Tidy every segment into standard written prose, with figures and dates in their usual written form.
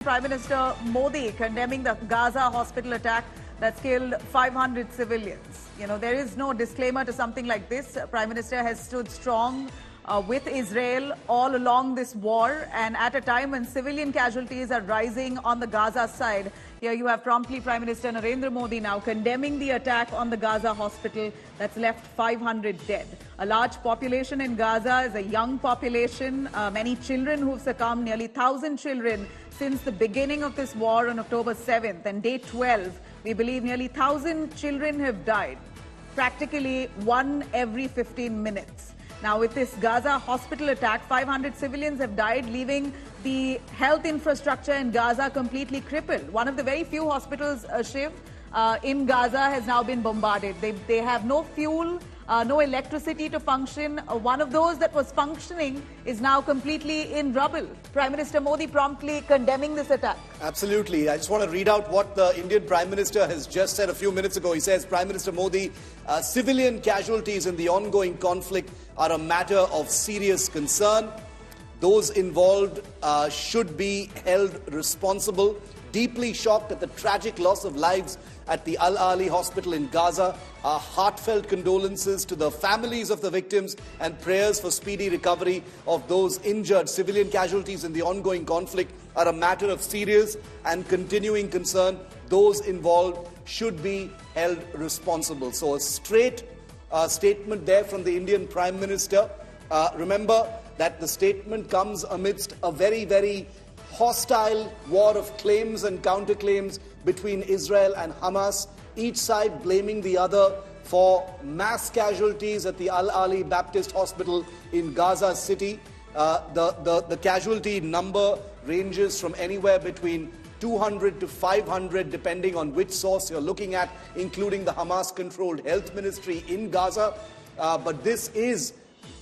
Prime Minister Modi condemning the Gaza hospital attack that's killed 500 civilians. You know, there is no disclaimer to something like this. Prime Minister has stood strong with Israel all along this war, and at a time when civilian casualties are rising on the Gaza side. Here you have promptly Prime Minister Narendra Modi now condemning the attack on the Gaza hospital that's left 500 dead. A large population in Gaza is a young population, many children who've succumbed, nearly 1,000 children since the beginning of this war on October 7th. And day 12, we believe nearly 1,000 children have died, practically one every 15 minutes. Now, with this Gaza hospital attack, 500 civilians have died, leaving the health infrastructure in Gaza completely crippled. One of the very few hospitals, Shiv, in Gaza has now been bombarded. They have no fuel, no electricity to function. One of those that was functioning is now completely in rubble. Prime Minister Modi promptly condemning this attack. Absolutely. I just want to read out what the Indian Prime Minister has just said a few minutes ago. He says, Prime Minister Modi, civilian casualties in the ongoing conflict are a matter of serious concern. Those involved should be held responsible. Deeply shocked at the tragic loss of lives at the Ahli Hospital in Gaza. Our heartfelt condolences to the families of the victims and prayers for speedy recovery of those injured. Civilian casualties in the ongoing conflict are a matter of serious and continuing concern. Those involved should be held responsible. So a straight statement there from the Indian Prime Minister. Remember that the statement comes amidst a very, very hostile war of claims and counterclaims between Israel and Hamas, each side blaming the other for mass casualties at the Al-Ali Baptist Hospital in Gaza City. The casualty number ranges from anywhere between 200 to 500, depending on which source you're looking at, including the Hamas-controlled health ministry in Gaza. But this is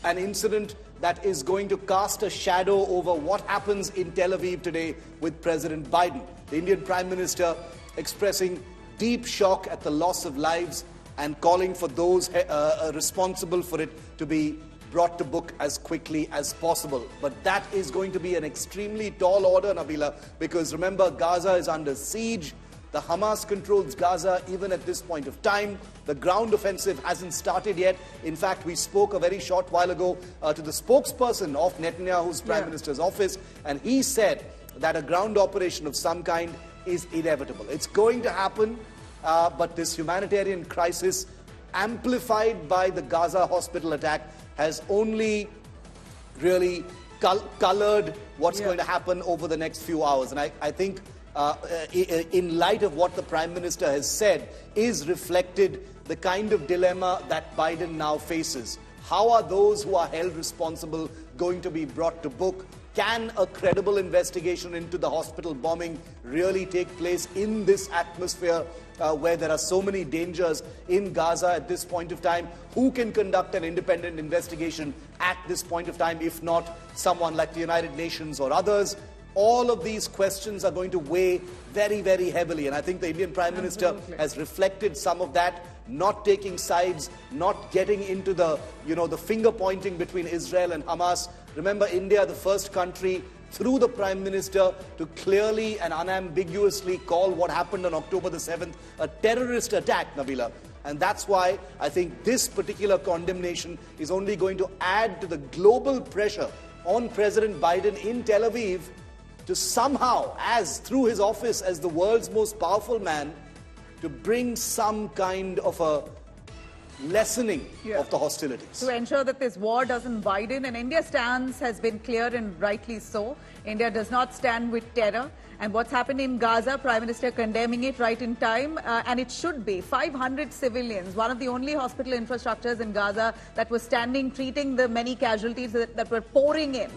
an incident that is going to cast a shadow over what happens in Tel Aviv today with President Biden. The Indian Prime Minister expressing deep shock at the loss of lives and calling for those responsible for it to be brought to book as quickly as possible. But that is going to be an extremely tall order, Nabila, because remember, Gaza is under siege. The Hamas controls Gaza even at this point of time. The ground offensive hasn't started yet. In fact, we spoke a very short while ago to the spokesperson of Netanyahu's Prime Minister's office, and he said that a ground operation of some kind is inevitable. It's going to happen, but this humanitarian crisis, amplified by the Gaza hospital attack, has only really colored what's going to happen over the next few hours. And I think in light of what the Prime Minister has said, is reflected the kind of dilemma that Biden now faces. How are those who are held responsible going to be brought to book? Can a credible investigation into the hospital bombing really take place in this atmosphere where there are so many dangers in Gaza at this point of time? Who can conduct an independent investigation at this point of time, if not someone like the United Nations or others? All of these questions are going to weigh very, very heavily. And I think the Indian Prime Minister has reflected some of that, not taking sides, not getting into the, the finger pointing between Israel and Hamas. Remember, India, the first country through the Prime Minister to clearly and unambiguously call what happened on October the 7th a terrorist attack, Nabila. And that's why I think this particular condemnation is only going to add to the global pressure on President Biden in Tel Aviv to somehow, as through his office as the world's most powerful man, to bring some kind of a lessening of the hostilities. To ensure that this war doesn't widen, and India's stance has been clear and rightly so. India does not stand with terror. And what's happened in Gaza, Prime Minister condemning it right in time, and it should be. 500 civilians, one of the only hospital infrastructures in Gaza that was standing, treating the many casualties that were pouring in.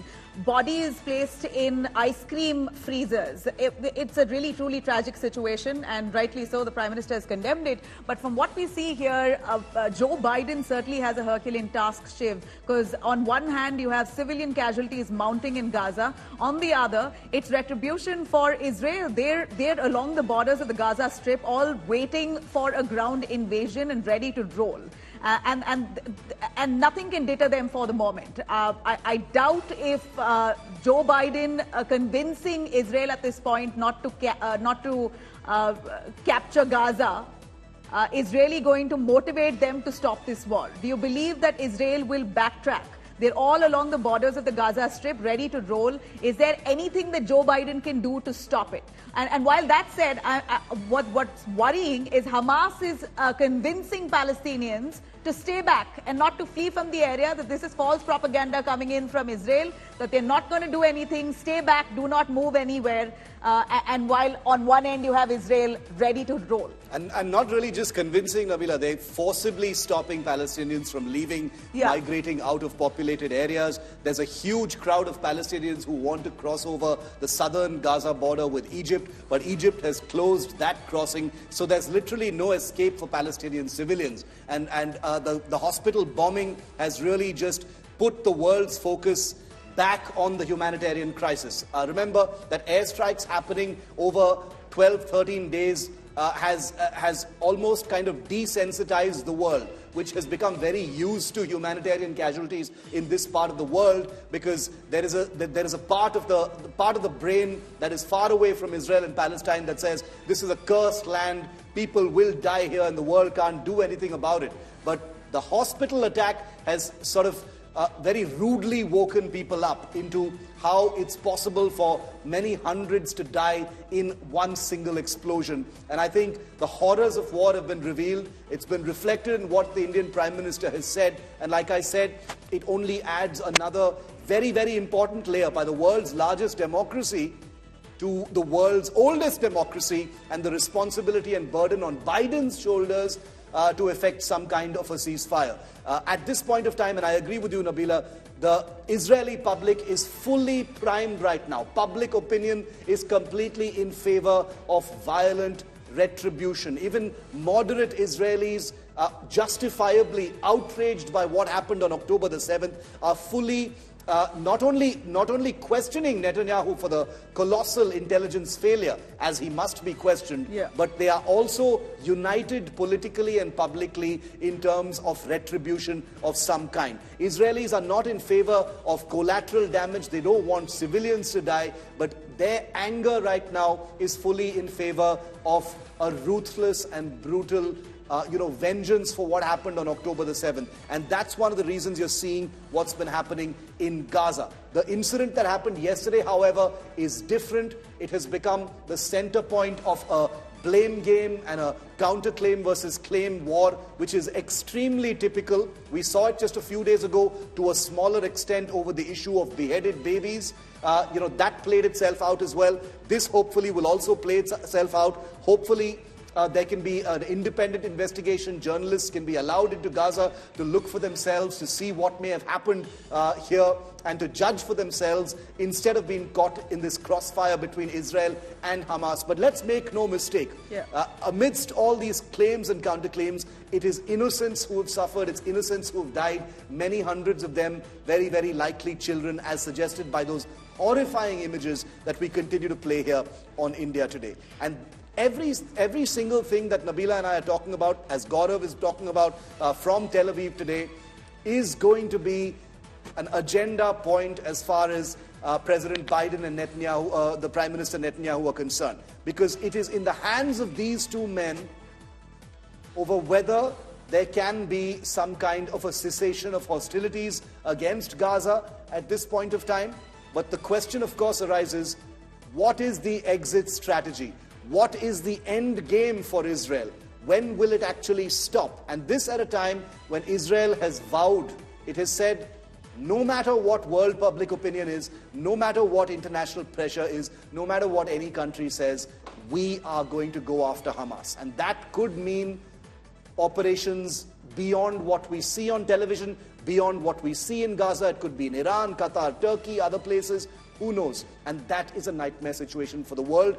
Bodies placed in ice cream freezers. It's a really, truly tragic situation, and rightly so, the Prime Minister has condemned it. But from what we see here, Joe Biden certainly has a Herculean task, Shiv, because on one hand, you have civilian casualties mounting in Gaza. On the other, it's retribution for Israel. They're along the borders of the Gaza Strip, all waiting for a ground invasion and ready to roll. And nothing can deter them for the moment. I doubt if Joe Biden convincing Israel at this point not to capture Gaza is really going to motivate them to stop this war? Do you believe that Israel will backtrack? They're all along the borders of the Gaza Strip, ready to roll. Is there anything that Joe Biden can do to stop it? And while that said, what's worrying is Hamas is convincing Palestinians to stay back and not to flee from the area, that this is false propaganda coming in from Israel, that they're not going to do anything, stay back, do not move anywhere. And while on one end you have Israel ready to roll. And not really just convincing, Nabila, they're forcibly stopping Palestinians from leaving, migrating out of populated areas. There's a huge crowd of Palestinians who want to cross over the southern Gaza border with Egypt, but Egypt has closed that crossing, so there's literally no escape for Palestinian civilians. And the hospital bombing has really just put the world's focus back on the humanitarian crisis. Remember that airstrikes happening over 12, 13 days has almost kind of desensitized the world, which has become very used to humanitarian casualties in this part of the world, because there is a part of the brain that is far away from Israel and Palestine that says this is a cursed land, people will die here and the world can't do anything about it. But the hospital attack has sort of very rudely woken people up into how it's possible for many hundreds to die in one single explosion. And I think the horrors of war have been revealed. It's been reflected in what the Indian Prime Minister has said. And like I said, it only adds another very, very important layer by the world's largest democracy to the world's oldest democracy, and the responsibility and burden on Biden's shoulders to effect some kind of a ceasefire. At this point of time, and I agree with you, Nabila, the Israeli public is fully primed right now. Public opinion is completely in favor of violent retribution. Even moderate Israelis, justifiably outraged by what happened on October the 7th, are fully not only questioning Netanyahu for the colossal intelligence failure, as he must be questioned, but they are also united politically and publicly in terms of retribution of some kind. Israelis are not in favor of collateral damage. They don't want civilians to die, but their anger right now is fully in favor of a ruthless and brutal vengeance for what happened on October the 7th. And that's one of the reasons you're seeing what's been happening in Gaza. The incident that happened yesterday, however, is different. It has become the center point of a blame game and a counterclaim versus claim war, which is extremely typical. We saw it just a few days ago to a smaller extent over the issue of beheaded babies. That played itself out as well. This hopefully will also play itself out. Hopefully, there can be an independent investigation. Journalists can be allowed into Gaza to look for themselves, to see what may have happened here, and to judge for themselves instead of being caught in this crossfire between Israel and Hamas. But let's make no mistake, amidst all these claims and counterclaims, it is innocents who have suffered, it's innocents who have died, many hundreds of them, very, very likely children, as suggested by those horrifying images that we continue to play here on India Today. And every single thing that Nabila and I are talking about, as Gaurav is talking about from Tel Aviv today, is going to be an agenda point as far as President Biden and Netanyahu, the Prime Minister Netanyahu, are concerned. Because it is in the hands of these two men over whether there can be some kind of a cessation of hostilities against Gaza at this point of time. But the question, of course, arises, what is the exit strategy? What is the end game for Israel? When will it actually stop? And this at a time when Israel has vowed, it has said, no matter what world public opinion is, no matter what international pressure is, no matter what any country says, we are going to go after Hamas. And that could mean operations beyond what we see on television, beyond what we see in Gaza. It could be in Iran, Qatar, Turkey, other places. Who knows? And that is a nightmare situation for the world.